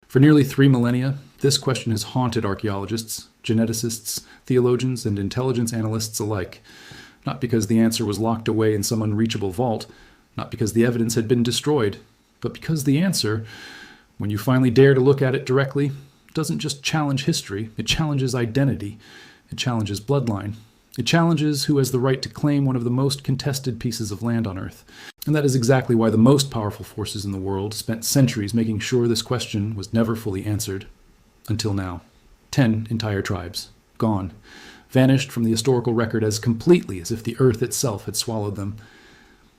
For nearly 3 millennia, this question has haunted archaeologists, geneticists, theologians, and intelligence analysts alike. Not because the answer was locked away in some unreachable vault, not because the evidence had been destroyed, but because the answer, when you finally dare to look at it directly, doesn't just challenge history, it challenges identity, it challenges bloodline, it challenges who has the right to claim one of the most contested pieces of land on Earth. And that is exactly why the most powerful forces in the world spent centuries making sure this question was never fully answered. Until now. 10 entire tribes. Gone. Vanished from the historical record as completely as if the Earth itself had swallowed them.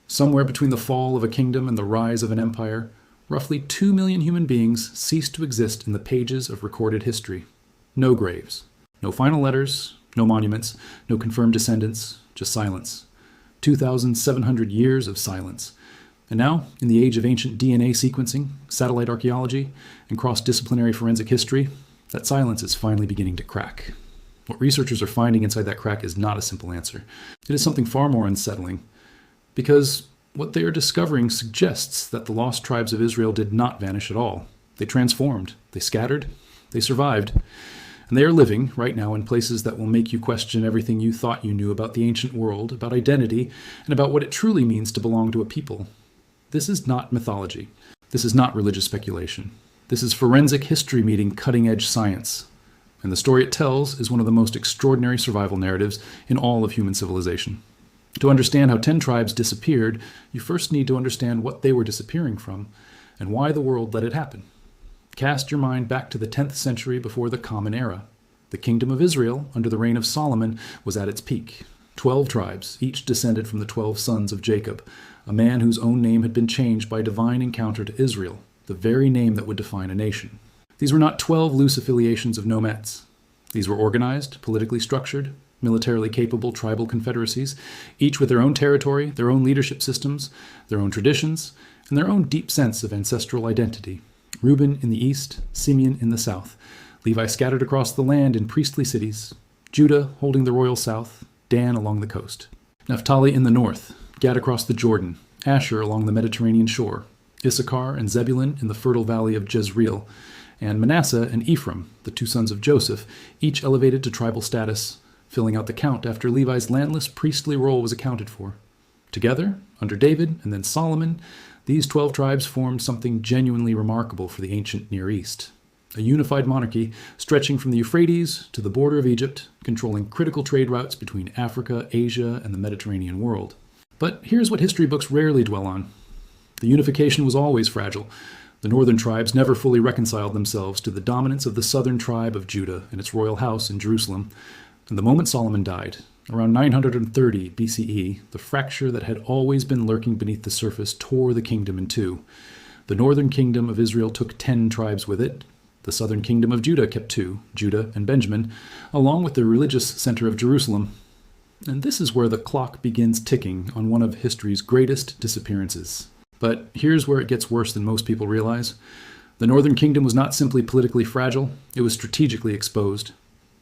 Somewhere between the fall of a kingdom and the rise of an empire, roughly 2 million human beings ceased to exist in the pages of recorded history. No graves. No final letters. No monuments. No confirmed descendants. Just silence. 2,700 years of silence. And now, in the age of ancient DNA sequencing, satellite archaeology, and cross-disciplinary forensic history, that silence is finally beginning to crack. What researchers are finding inside that crack is not a simple answer. It is something far more unsettling, because what they are discovering suggests that the lost tribes of Israel did not vanish at all. They transformed, they scattered, they survived, and they are living right now in places that will make you question everything you thought you knew about the ancient world, about identity, and about what it truly means to belong to a people. This is not mythology. This is not religious speculation. This is forensic history meeting cutting-edge science. And the story it tells is one of the most extraordinary survival narratives in all of human civilization. To understand how 10 tribes disappeared, you first need to understand what they were disappearing from and why the world let it happen. Cast your mind back to the 10th century before the Common Era. The kingdom of Israel, under the reign of Solomon, was at its peak. 12 tribes, each descended from the 12 sons of Jacob, a man whose own name had been changed by a divine encounter to Israel, the very name that would define a nation. These were not 12 loose affiliations of nomads. These were organized, politically structured, militarily capable tribal confederacies, each with their own territory, their own leadership systems, their own traditions, and their own deep sense of ancestral identity. Reuben in the east, Simeon in the south, Levi scattered across the land in priestly cities, Judah holding the royal south, Dan along the coast, Naphtali in the north, Gad across the Jordan, Asher along the Mediterranean shore, Issachar and Zebulun in the fertile valley of Jezreel, and Manasseh and Ephraim, the 2 sons of Joseph, each elevated to tribal status, filling out the count after Levi's landless priestly role was accounted for. Together, under David and then Solomon, these 12 tribes formed something genuinely remarkable for the ancient Near East. A unified monarchy stretching from the Euphrates to the border of Egypt, controlling critical trade routes between Africa, Asia, and the Mediterranean world. But here's what history books rarely dwell on. The unification was always fragile. The northern tribes never fully reconciled themselves to the dominance of the southern tribe of Judah and its royal house in Jerusalem. And the moment Solomon died, around 930 BCE, the fracture that had always been lurking beneath the surface tore the kingdom in two. The northern kingdom of Israel took 10 tribes with it. The southern kingdom of Judah kept 2, Judah and Benjamin, along with the religious center of Jerusalem. And this is where the clock begins ticking on one of history's greatest disappearances. But here's where it gets worse than most people realize. The northern kingdom was not simply politically fragile, it was strategically exposed.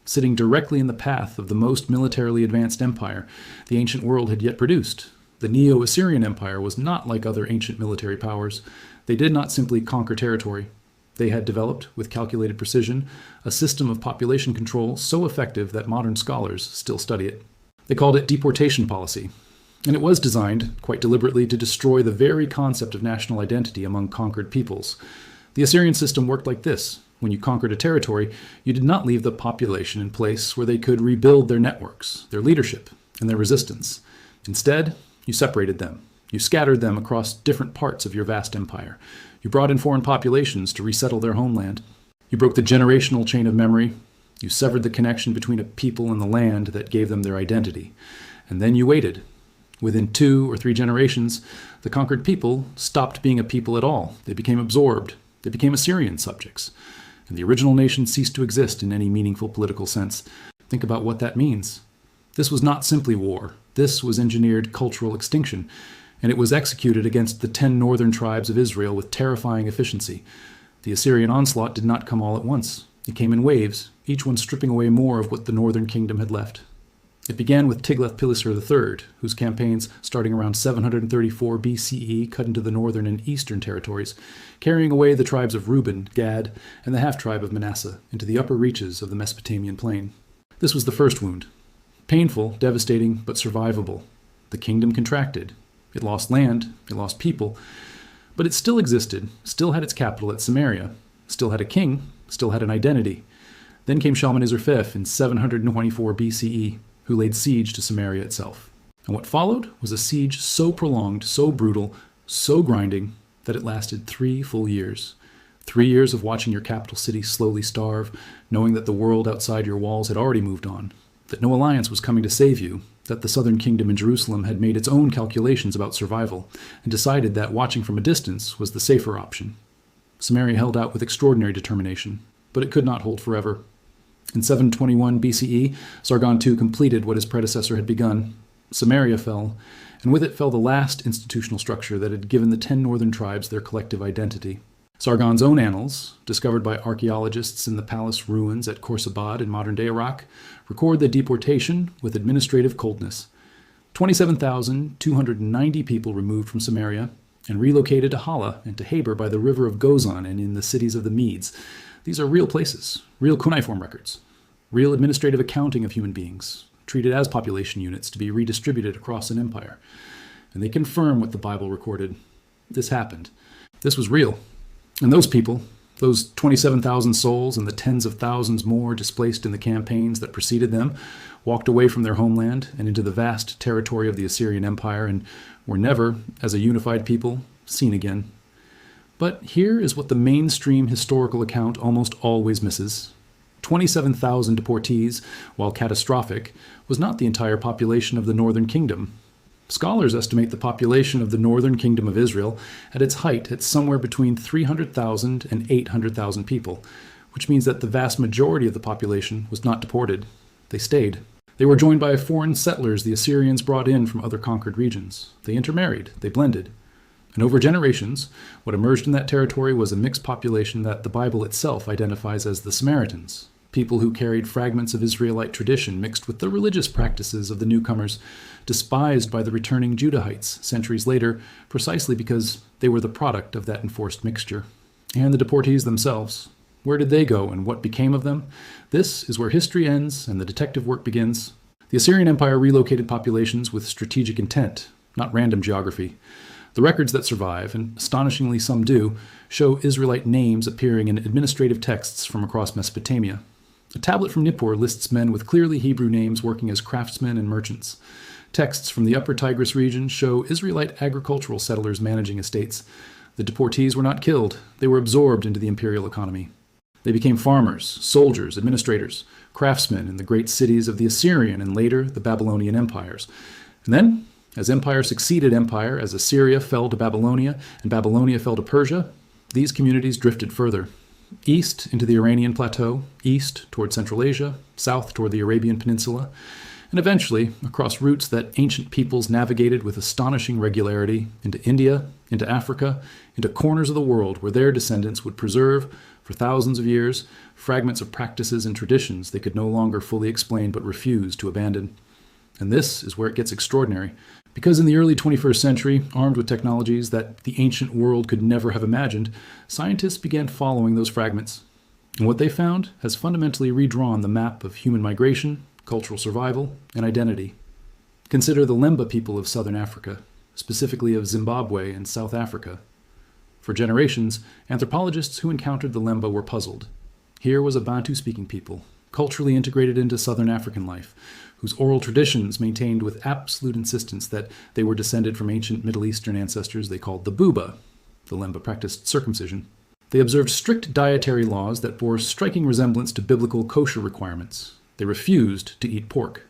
Sitting directly in the path of the most militarily advanced empire the ancient world had yet produced. The Neo-Assyrian Empire was not like other ancient military powers. They did not simply conquer territory. They had developed, with calculated precision, a system of population control so effective that modern scholars still study it. They called it deportation policy. And it was designed, quite deliberately, to destroy the very concept of national identity among conquered peoples. The Assyrian system worked like this. When you conquered a territory, you did not leave the population in place where they could rebuild their networks, their leadership, and their resistance. Instead, you separated them. You scattered them across different parts of your vast empire. You brought in foreign populations to resettle their homeland. You broke the generational chain of memory. You severed the connection between a people and the land that gave them their identity. And then you waited. Within 2 or 3 generations, the conquered people stopped being a people at all. They became absorbed. They became Assyrian subjects. And the original nation ceased to exist in any meaningful political sense. Think about what that means. This was not simply war. This was engineered cultural extinction, and it was executed against the 10 northern tribes of Israel with terrifying efficiency. The Assyrian onslaught did not come all at once. It came in waves, each one stripping away more of what the northern kingdom had left. It began with Tiglath-Pileser III, whose campaigns, starting around 734 BCE, cut into the northern and eastern territories, carrying away the tribes of Reuben, Gad, and the half-tribe of Manasseh into the upper reaches of the Mesopotamian plain. This was the first wound. Painful, devastating, but survivable. The kingdom contracted. It lost land, it lost people, but it still existed, still had its capital at Samaria, still had a king, still had an identity. Then came Shalmaneser V in 724 BCE, who laid siege to Samaria itself. And what followed was a siege so prolonged, so brutal, so grinding, that it lasted 3 full years. 3 years of watching your capital city slowly starve, knowing that the world outside your walls had already moved on, that no alliance was coming to save you, that the southern kingdom in Jerusalem had made its own calculations about survival, and decided that watching from a distance was the safer option. Samaria held out with extraordinary determination, but it could not hold forever. In 721 BCE, Sargon II completed what his predecessor had begun. Samaria fell, and with it fell the last institutional structure that had given the 10 northern tribes their collective identity. Sargon's own annals, discovered by archaeologists in the palace ruins at Khorsabad in modern-day Iraq, record the deportation with administrative coldness. 27,290 people removed from Samaria and relocated to Hala and to Haber by the river of Gozan and in the cities of the Medes. These are real places, real cuneiform records, real administrative accounting of human beings, treated as population units to be redistributed across an empire. And they confirm what the Bible recorded. This happened. This was real. And those people, those 27,000 souls and the tens of thousands more displaced in the campaigns that preceded them, walked away from their homeland and into the vast territory of the Assyrian Empire and were never, as a unified people, seen again. But here is what the mainstream historical account almost always misses. 27,000 deportees, while catastrophic, was not the entire population of the northern kingdom. Scholars estimate the population of the northern kingdom of Israel at its height at somewhere between 300,000 and 800,000 people, which means that the vast majority of the population was not deported. They stayed. They were joined by foreign settlers the Assyrians brought in from other conquered regions. They intermarried. They blended. And over generations, what emerged in that territory was a mixed population that the Bible itself identifies as the Samaritans, people who carried fragments of Israelite tradition mixed with the religious practices of the newcomers, despised by the returning Judahites centuries later, precisely because they were the product of that enforced mixture. And the deportees themselves. Where did they go and what became of them? This is where history ends and the detective work begins. The Assyrian Empire relocated populations with strategic intent, not random geography. The records that survive, and astonishingly some do, show Israelite names appearing in administrative texts from across Mesopotamia. A tablet from Nippur lists men with clearly Hebrew names working as craftsmen and merchants. Texts from the Upper Tigris region show Israelite agricultural settlers managing estates. The deportees were not killed. They were absorbed into the imperial economy. They became farmers, soldiers, administrators, craftsmen in the great cities of the Assyrian and later the Babylonian empires. And then, as empire succeeded empire, as Assyria fell to Babylonia and Babylonia fell to Persia, these communities drifted further. East into the Iranian plateau, east toward Central Asia, south toward the Arabian Peninsula, and eventually across routes that ancient peoples navigated with astonishing regularity into India, into Africa, into corners of the world where their descendants would preserve, for thousands of years, fragments of practices and traditions they could no longer fully explain but refuse to abandon. And this is where it gets extraordinary, because in the early 21st century, armed with technologies that the ancient world could never have imagined, scientists began following those fragments. And what they found has fundamentally redrawn the map of human migration, cultural survival, and identity. Consider the Lemba people of southern Africa, specifically of Zimbabwe and South Africa. For generations, anthropologists who encountered the Lemba were puzzled. Here was a Bantu-speaking people, culturally integrated into southern African life, whose oral traditions maintained with absolute insistence that they were descended from ancient Middle Eastern ancestors they called the Buba. The Lemba practiced circumcision. They observed strict dietary laws that bore striking resemblance to biblical kosher requirements. They refused to eat pork.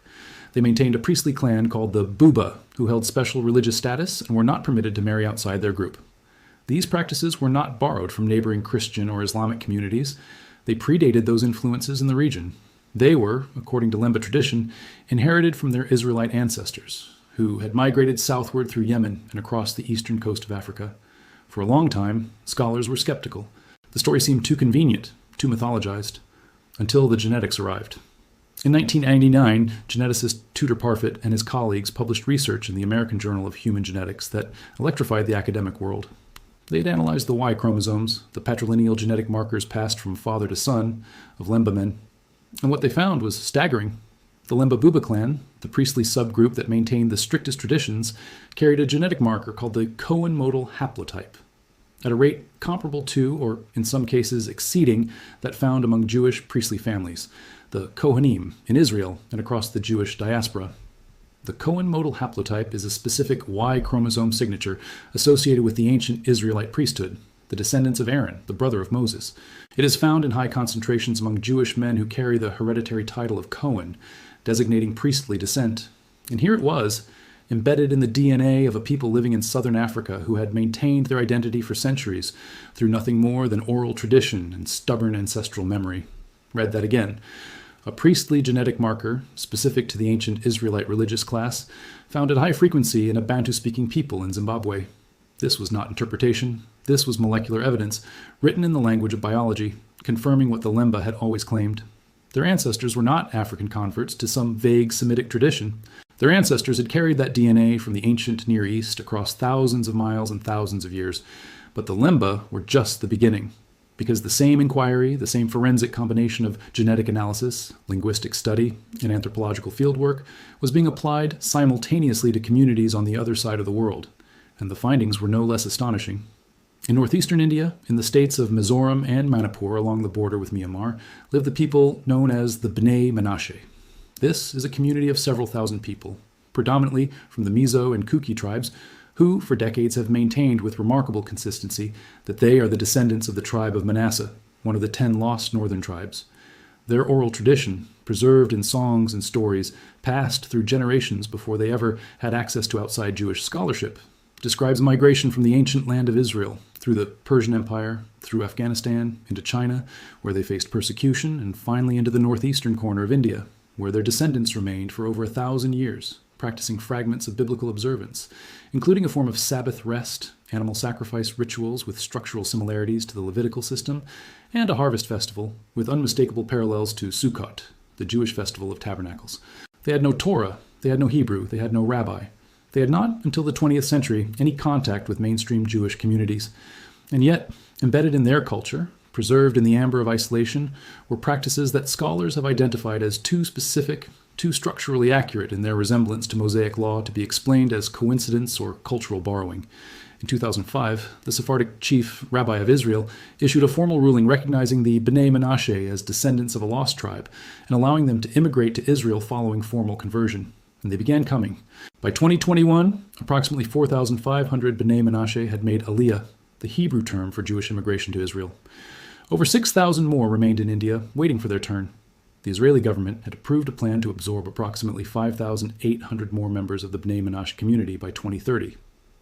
They maintained a priestly clan called the Buba, who held special religious status and were not permitted to marry outside their group. These practices were not borrowed from neighboring Christian or Islamic communities. They predated those influences in the region. They were, according to Lemba tradition, inherited from their Israelite ancestors, who had migrated southward through Yemen and across the eastern coast of Africa. For a long time, scholars were skeptical. The story seemed too convenient, too mythologized, until the genetics arrived. In 1999, geneticist Tudor Parfitt and his colleagues published research in the American Journal of Human Genetics that electrified the academic world. They had analyzed the Y chromosomes, the patrilineal genetic markers passed from father to son of Lemba men, and what they found was staggering. The Lemba Buba clan, the priestly subgroup that maintained the strictest traditions, carried a genetic marker called the Cohen modal haplotype, at a rate comparable to, or in some cases exceeding, that found among Jewish priestly families, the Kohanim in Israel and across the Jewish diaspora. The Cohen modal haplotype is a specific Y chromosome signature associated with the ancient Israelite priesthood, the descendants of Aaron, the brother of Moses. It is found in high concentrations among Jewish men who carry the hereditary title of Cohen, designating priestly descent. And here it was, embedded in the DNA of a people living in southern Africa who had maintained their identity for centuries through nothing more than oral tradition and stubborn ancestral memory. Read that again. A priestly genetic marker, specific to the ancient Israelite religious class, found at high frequency in a Bantu-speaking people in Zimbabwe. This was not interpretation. This was molecular evidence, written in the language of biology, confirming what the Lemba had always claimed. Their ancestors were not African converts to some vague Semitic tradition. Their ancestors had carried that DNA from the ancient Near East across thousands of miles and thousands of years. But the Lemba were just the beginning, because the same inquiry, the same forensic combination of genetic analysis, linguistic study, and anthropological fieldwork was being applied simultaneously to communities on the other side of the world, and the findings were no less astonishing. In northeastern India, in the states of Mizoram and Manipur along the border with Myanmar, live the people known as the B'nai Menashe. This is a community of several thousand people, predominantly from the Mizo and Kuki tribes, who for decades have maintained with remarkable consistency that they are the descendants of the tribe of Manasseh, one of the 10 lost northern tribes. Their oral tradition, preserved in songs and stories, passed through generations before they ever had access to outside Jewish scholarship, describes migration from the ancient land of Israel through the Persian Empire, through Afghanistan, into China, where they faced persecution, and finally into the northeastern corner of India, where their descendants remained for over 1,000 years, practicing fragments of biblical observance, including a form of Sabbath rest, animal sacrifice rituals with structural similarities to the Levitical system, and a harvest festival with unmistakable parallels to Sukkot, the Jewish festival of tabernacles. They had no Torah, they had no Hebrew, they had no rabbi. They had not, until the 20th century, any contact with mainstream Jewish communities. And yet, embedded in their culture, preserved in the amber of isolation, were practices that scholars have identified as too specific, too structurally accurate in their resemblance to Mosaic law to be explained as coincidence or cultural borrowing. In 2005, the Sephardic chief rabbi of Israel issued a formal ruling recognizing the B'nai Menashe as descendants of a lost tribe and allowing them to immigrate to Israel following formal conversion. And they began coming. By 2021, approximately 4,500 B'nai Menashe had made Aliyah, the Hebrew term for Jewish immigration to Israel. Over 6,000 more remained in India, waiting for their turn. The Israeli government had approved a plan to absorb approximately 5,800 more members of the B'nai Menashe community by 2030.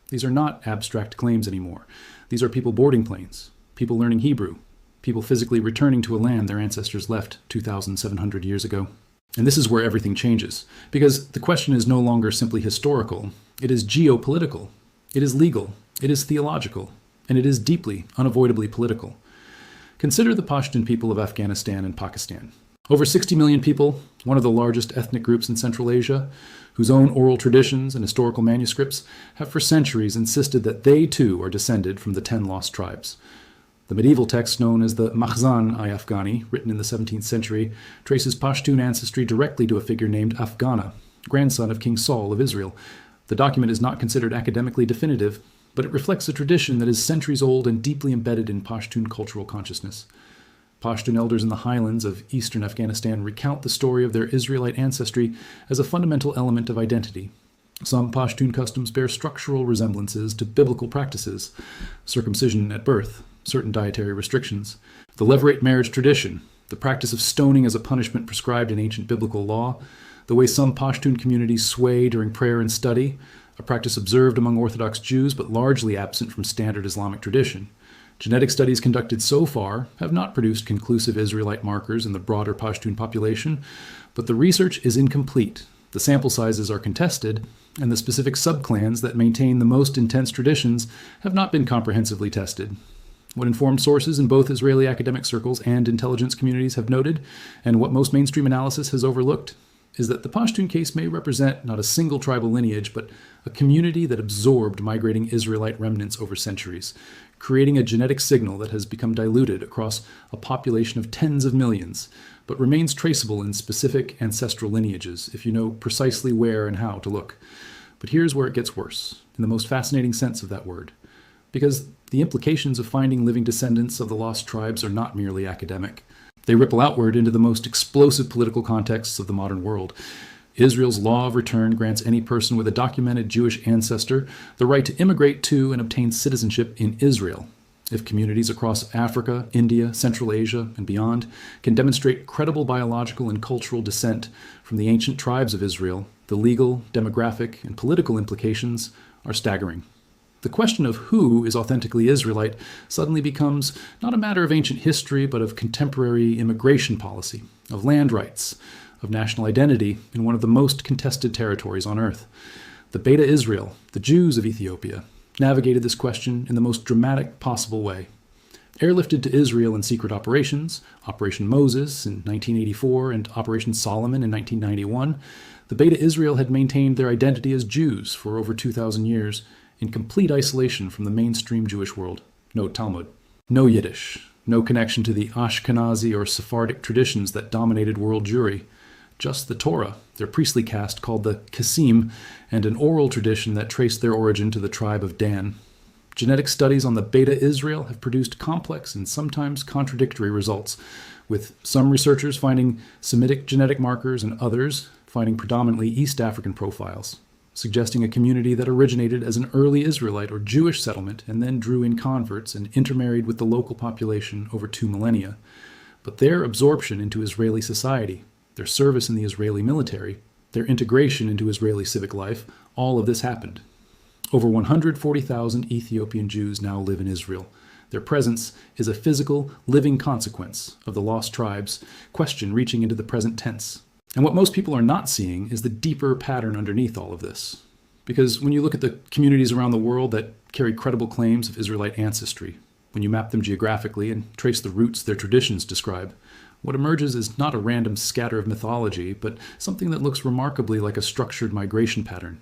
These are not abstract claims anymore. These are people boarding planes, people learning Hebrew, people physically returning to a land their ancestors left 2,700 years ago. And this is where everything changes, because the question is no longer simply historical. It is geopolitical, it is legal, it is theological, and it is deeply, unavoidably political. Consider the Pashtun people of Afghanistan and Pakistan. Over 60 million people, one of the largest ethnic groups in Central Asia, whose own oral traditions and historical manuscripts have for centuries insisted that they too are descended from the 10 lost tribes. The medieval text known as the Makhzan-i-Afghani, written in the 17th century, traces Pashtun ancestry directly to a figure named Afghana, grandson of King Saul of Israel. The document is not considered academically definitive, but it reflects a tradition that is centuries old and deeply embedded in Pashtun cultural consciousness. Pashtun elders in the highlands of eastern Afghanistan recount the story of their Israelite ancestry as a fundamental element of identity. Some Pashtun customs bear structural resemblances to biblical practices: circumcision at birth, certain dietary restrictions, the levirate marriage tradition, the practice of stoning as a punishment prescribed in ancient biblical law, the way some Pashtun communities sway during prayer and study, a practice observed among Orthodox Jews but largely absent from standard Islamic tradition. Genetic studies conducted so far have not produced conclusive Israelite markers in the broader Pashtun population, but the research is incomplete. The sample sizes are contested, and the specific subclans that maintain the most intense traditions have not been comprehensively tested. What informed sources in both Israeli academic circles and intelligence communities have noted, and what most mainstream analysis has overlooked, is that the Pashtun case may represent not a single tribal lineage, but a community that absorbed migrating Israelite remnants over centuries, creating a genetic signal that has become diluted across a population of tens of millions, but remains traceable in specific ancestral lineages if you know precisely where and how to look. But here's where it gets worse, in the most fascinating sense of that word. Because the implications of finding living descendants of the lost tribes are not merely academic. They ripple outward into the most explosive political contexts of the modern world. Israel's law of return grants any person with a documented Jewish ancestor the right to immigrate to and obtain citizenship in Israel. If communities across Africa, India, Central Asia, and beyond can demonstrate credible biological and cultural descent from the ancient tribes of Israel, the legal, demographic, and political implications are staggering. The question of who is authentically Israelite suddenly becomes not a matter of ancient history, but of contemporary immigration policy, of land rights, of national identity in one of the most contested territories on earth. The Beta Israel, the Jews of Ethiopia, navigated this question in the most dramatic possible way. Airlifted to Israel in secret operations, Operation Moses in 1984 and Operation Solomon in 1991, the Beta Israel had maintained their identity as Jews for over 2,000 years, in complete isolation from the mainstream Jewish world. No Talmud, no Yiddish, no connection to the Ashkenazi or Sephardic traditions that dominated world Jewry. Just the Torah, their priestly caste called the Kassim, and an oral tradition that traced their origin to the tribe of Dan. Genetic studies on the Beta Israel have produced complex and sometimes contradictory results, with some researchers finding Semitic genetic markers and others finding predominantly East African profiles, suggesting a community that originated as an early Israelite or Jewish settlement and then drew in converts and intermarried with the local population over 2 millennia. But their absorption into Israeli society, their service in the Israeli military, their integration into Israeli civic life, all of this happened. Over 140,000 Ethiopian Jews now live in Israel. Their presence is a physical, living consequence of the lost tribes, question reaching into the present tense. And what most people are not seeing is the deeper pattern underneath all of this. Because when you look at the communities around the world that carry credible claims of Israelite ancestry, when you map them geographically and trace the roots their traditions describe, what emerges is not a random scatter of mythology, but something that looks remarkably like a structured migration pattern.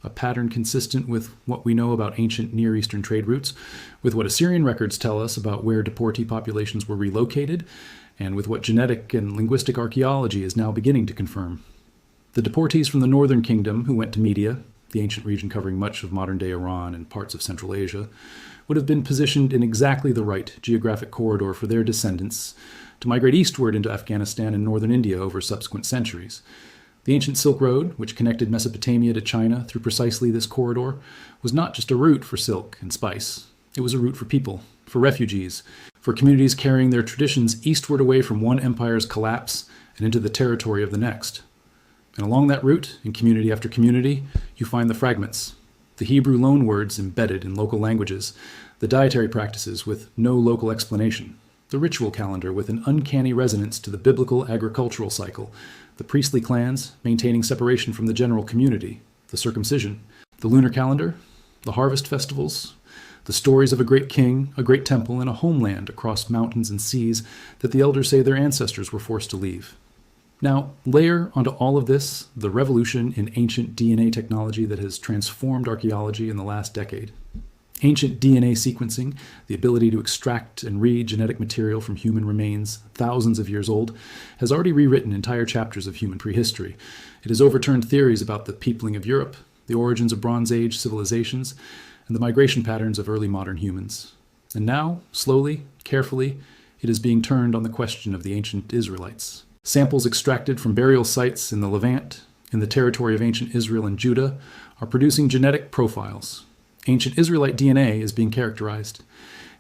A pattern consistent with what we know about ancient Near Eastern trade routes, with what Assyrian records tell us about where deportee populations were relocated, and with what genetic and linguistic archaeology is now beginning to confirm. The deportees from the Northern Kingdom who went to Media, the ancient region covering much of modern-day Iran and parts of Central Asia, would have been positioned in exactly the right geographic corridor for their descendants to migrate eastward into Afghanistan and northern India over subsequent centuries. The ancient Silk Road, which connected Mesopotamia to China through precisely this corridor, was not just a route for silk and spice. It was a route for people, for refugees, for communities carrying their traditions eastward away from one empire's collapse and into the territory of the next. And along that route, in community after community, you find the fragments, the Hebrew loanwords embedded in local languages, the dietary practices with no local explanation, the ritual calendar with an uncanny resonance to the biblical agricultural cycle, the priestly clans maintaining separation from the general community, the circumcision, the lunar calendar, the harvest festivals, the stories of a great king, a great temple, and a homeland across mountains and seas that the elders say their ancestors were forced to leave. Now, layer onto all of this the revolution in ancient DNA technology that has transformed archaeology in the last decade. Ancient DNA sequencing, the ability to extract and read genetic material from human remains thousands of years old, has already rewritten entire chapters of human prehistory. It has overturned theories about the peopling of Europe, the origins of Bronze Age civilizations, and the migration patterns of early modern humans. And now, slowly, carefully, it is being turned on the question of the ancient Israelites. Samples extracted from burial sites in the Levant, in the territory of ancient Israel and Judah, are producing genetic profiles. Ancient Israelite DNA is being characterized.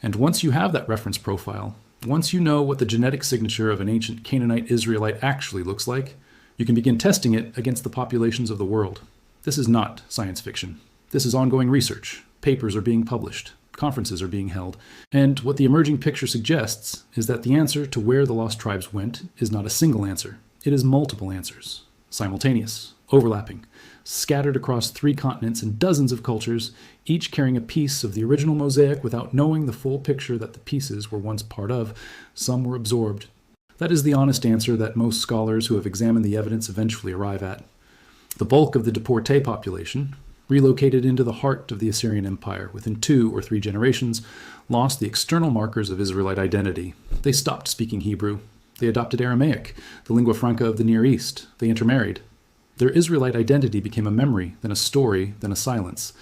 And once you have that reference profile, once you know what the genetic signature of an ancient Canaanite Israelite actually looks like, you can begin testing it against the populations of the world. This is not science fiction. This is ongoing research. Papers are being published. Conferences are being held. And what the emerging picture suggests is that the answer to where the lost tribes went is not a single answer. It is multiple answers, simultaneous, overlapping, scattered across 3 continents and dozens of cultures, each carrying a piece of the original mosaic without knowing the full picture that the pieces were once part of. Some were absorbed. That is the honest answer that most scholars who have examined the evidence eventually arrive at. The bulk of the deportee population, relocated into the heart of the Assyrian Empire within 2 or 3 generations, lost the external markers of Israelite identity. They stopped speaking Hebrew. They adopted Aramaic, the lingua franca of the Near East. They intermarried. Their Israelite identity became a memory, then a story, then a silence.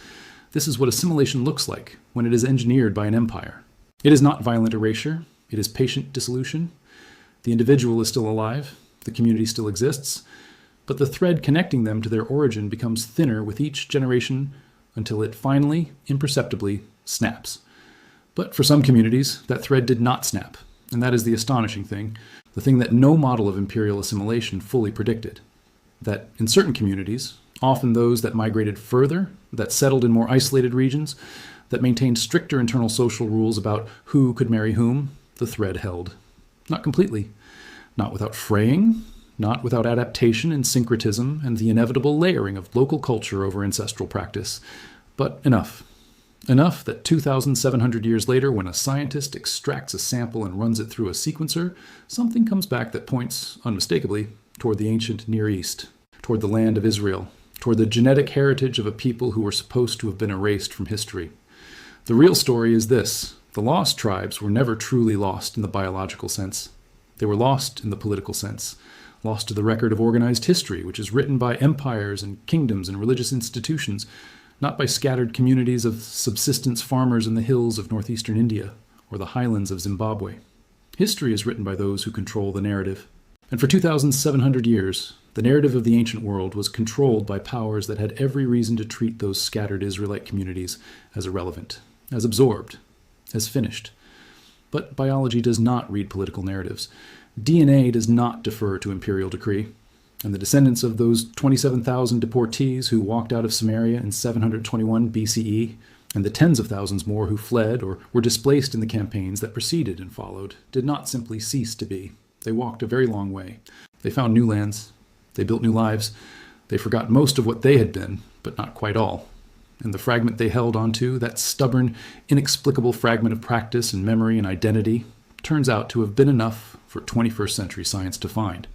This is what assimilation looks like when it is engineered by an empire. It is not violent erasure. It is patient dissolution. The individual is still alive. The community still exists. But the thread connecting them to their origin becomes thinner with each generation until it finally, imperceptibly, snaps. But for some communities, that thread did not snap. And that is the astonishing thing, the thing that no model of imperial assimilation fully predicted. That in certain communities, often those that migrated further, that settled in more isolated regions, that maintained stricter internal social rules about who could marry whom, the thread held. Not completely. Not without fraying, not without adaptation and syncretism and the inevitable layering of local culture over ancestral practice. But enough. Enough that 2,700 years later, when a scientist extracts a sample and runs it through a sequencer, something comes back that points, unmistakably, toward the ancient Near East, toward the land of Israel, toward the genetic heritage of a people who were supposed to have been erased from history. The real story is this: the lost tribes were never truly lost in the biological sense. They were lost in the political sense, lost to the record of organized history, which is written by empires and kingdoms and religious institutions, not by scattered communities of subsistence farmers in the hills of northeastern India or the highlands of Zimbabwe. History is written by those who control the narrative. And for 2,700 years, the narrative of the ancient world was controlled by powers that had every reason to treat those scattered Israelite communities as irrelevant, as absorbed, as finished. But biology does not read political narratives. DNA does not defer to imperial decree. And the descendants of those 27,000 deportees who walked out of Samaria in 721 BCE, and the tens of thousands more who fled or were displaced in the campaigns that preceded and followed, did not simply cease to be. They walked a very long way. They found new lands. They built new lives. They forgot most of what they had been, but not quite all. And the fragment they held onto, that stubborn, inexplicable fragment of practice and memory and identity, turns out to have been enough for 21st century science to find.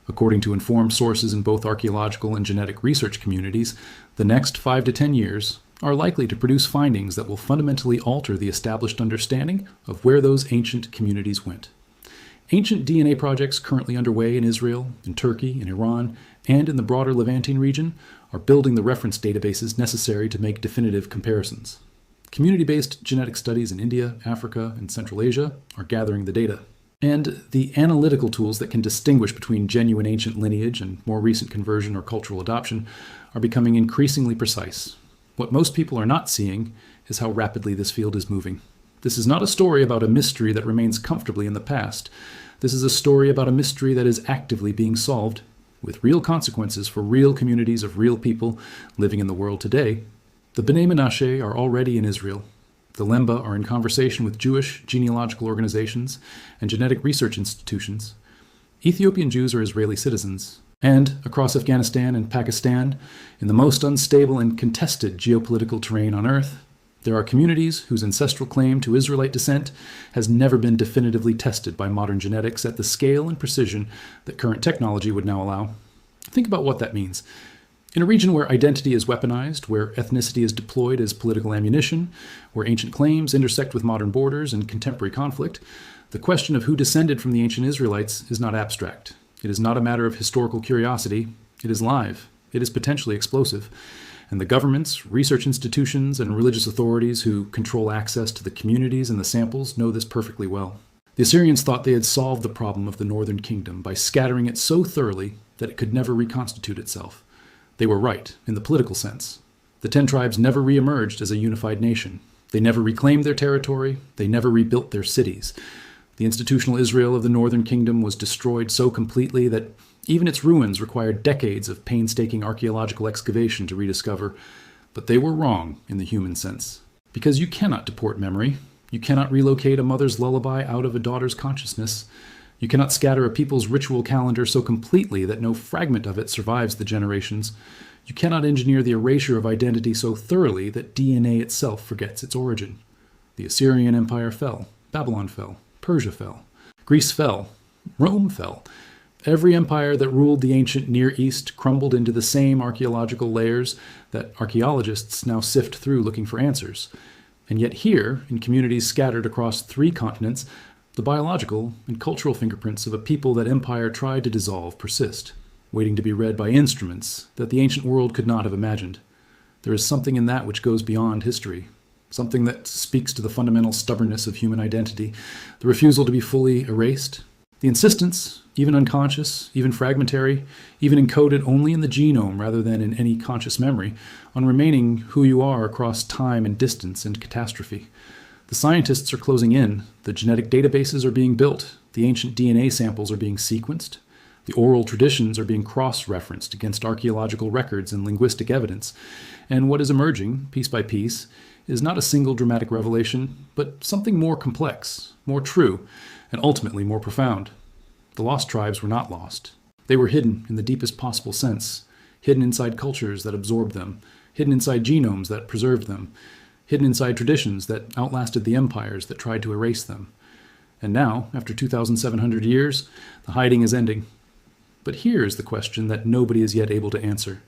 According to informed sources in both archaeological and genetic research communities, the next 5 to 10 years are likely to produce findings that will fundamentally alter the established understanding of where those ancient communities went. Ancient DNA projects currently underway in Israel, in Turkey, in Iran, and in the broader Levantine region are building the reference databases necessary to make definitive comparisons. Community-based genetic studies in India, Africa, and Central Asia are gathering the data. And the analytical tools that can distinguish between genuine ancient lineage and more recent conversion or cultural adoption are becoming increasingly precise. What most people are not seeing is how rapidly this field is moving. This is not a story about a mystery that remains comfortably in the past. This is a story about a mystery that is actively being solved, with real consequences for real communities of real people living in the world today. The B'nai Menashe are already in Israel. The Lemba are in conversation with Jewish genealogical organizations and genetic research institutions. Ethiopian Jews are Israeli citizens. And across Afghanistan and Pakistan, in the most unstable and contested geopolitical terrain on Earth, there are communities whose ancestral claim to Israelite descent has never been definitively tested by modern genetics at the scale and precision that current technology would now allow. Think about what that means. In a region where identity is weaponized, where ethnicity is deployed as political ammunition, where ancient claims intersect with modern borders and contemporary conflict, the question of who descended from the ancient Israelites is not abstract. It is not a matter of historical curiosity. It is live. It is potentially explosive. And the governments, research institutions, and religious authorities who control access to the communities and the samples know this perfectly well. The Assyrians thought they had solved the problem of the northern kingdom by scattering it so thoroughly that it could never reconstitute itself. They were right, in the political sense. The 10 tribes never re-emerged as a unified nation. They never reclaimed their territory. They never rebuilt their cities. The institutional Israel of the northern kingdom was destroyed so completely that even its ruins required decades of painstaking archaeological excavation to rediscover. But they were wrong in the human sense. Because you cannot deport memory. You cannot relocate a mother's lullaby out of a daughter's consciousness. You cannot scatter a people's ritual calendar so completely that no fragment of it survives the generations. You cannot engineer the erasure of identity so thoroughly that DNA itself forgets its origin. The Assyrian Empire fell, Babylon fell, Persia fell, Greece fell, Rome fell. Every empire that ruled the ancient Near East crumbled into the same archaeological layers that archaeologists now sift through looking for answers. And yet here, in communities scattered across 3 continents, the biological and cultural fingerprints of a people that empire tried to dissolve persist, waiting to be read by instruments that the ancient world could not have imagined. There is something in that which goes beyond history, something that speaks to the fundamental stubbornness of human identity, the refusal to be fully erased, the insistence, even unconscious, even fragmentary, even encoded only in the genome rather than in any conscious memory, on remaining who you are across time and distance and catastrophe. The scientists are closing in, the genetic databases are being built, the ancient DNA samples are being sequenced, the oral traditions are being cross-referenced against archaeological records and linguistic evidence, and what is emerging, piece by piece, is not a single dramatic revelation, but something more complex, more true, and ultimately more profound. The lost tribes were not lost. They were hidden in the deepest possible sense, hidden inside cultures that absorbed them, hidden inside genomes that preserved them, hidden inside traditions that outlasted the empires that tried to erase them. And now, after 2,700 years, the hiding is ending. But here is the question that nobody is yet able to answer,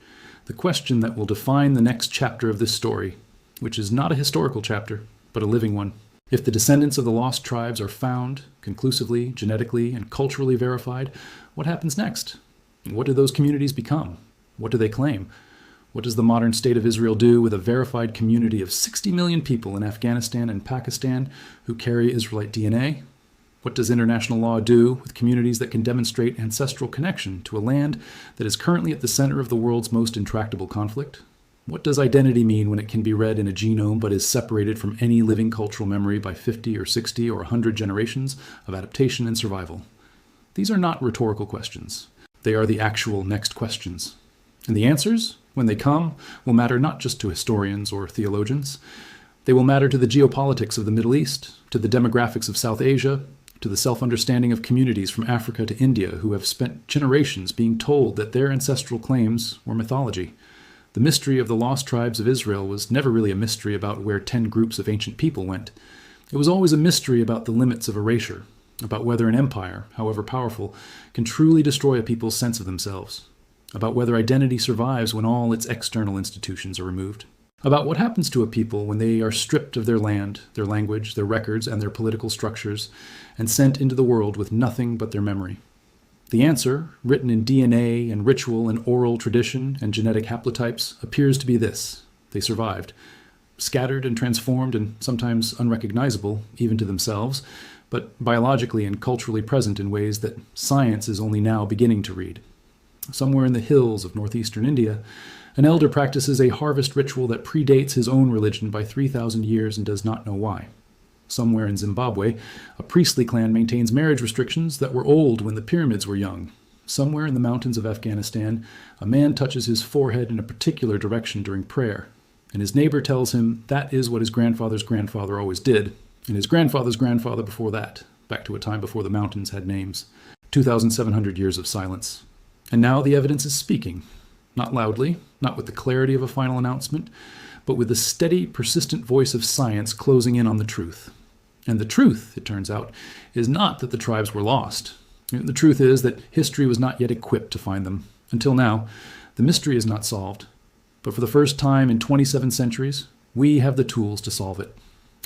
the question that will define the next chapter of this story, which is not a historical chapter, but a living one. If the descendants of the lost tribes are found, conclusively, genetically, and culturally verified, what happens next? What do those communities become? What do they claim? What does the modern state of Israel do with a verified community of 60 million people in Afghanistan and Pakistan who carry Israelite DNA? What does international law do with communities that can demonstrate ancestral connection to a land that is currently at the center of the world's most intractable conflict? What does identity mean when it can be read in a genome but is separated from any living cultural memory by 50 or 60 or 100 generations of adaptation and survival? These are not rhetorical questions. They are the actual next questions. And the answers, when they come, will matter not just to historians or theologians. They will matter to the geopolitics of the Middle East, to the demographics of South Asia, to the self-understanding of communities from Africa to India who have spent generations being told that their ancestral claims were mythology. The mystery of the lost tribes of Israel was never really a mystery about where 10 groups of ancient people went. It was always a mystery about the limits of erasure, about whether an empire, however powerful, can truly destroy a people's sense of themselves, about whether identity survives when all its external institutions are removed, about what happens to a people when they are stripped of their land, their language, their records, and their political structures, and sent into the world with nothing but their memory. The answer, written in DNA and ritual and oral tradition and genetic haplotypes, appears to be this: they survived, scattered and transformed and sometimes unrecognizable, even to themselves, but biologically and culturally present in ways that science is only now beginning to read. Somewhere in the hills of northeastern India, an elder practices a harvest ritual that predates his own religion by 3,000 years and does not know why. Somewhere in Zimbabwe, a priestly clan maintains marriage restrictions that were old when the pyramids were young. Somewhere in the mountains of Afghanistan, a man touches his forehead in a particular direction during prayer, and his neighbor tells him that is what his grandfather's grandfather always did, and his grandfather's grandfather before that, back to a time before the mountains had names. 2,700 years of silence. And now the evidence is speaking, not loudly, not with the clarity of a final announcement, but with the steady, persistent voice of science closing in on the truth. And the truth, it turns out, is not that the tribes were lost. The truth is that history was not yet equipped to find them. Until now, the mystery is not solved. But for the first time in 27 centuries, we have the tools to solve it.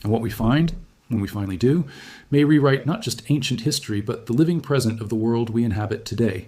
And what we find, when we finally do, may rewrite not just ancient history, but the living present of the world we inhabit today.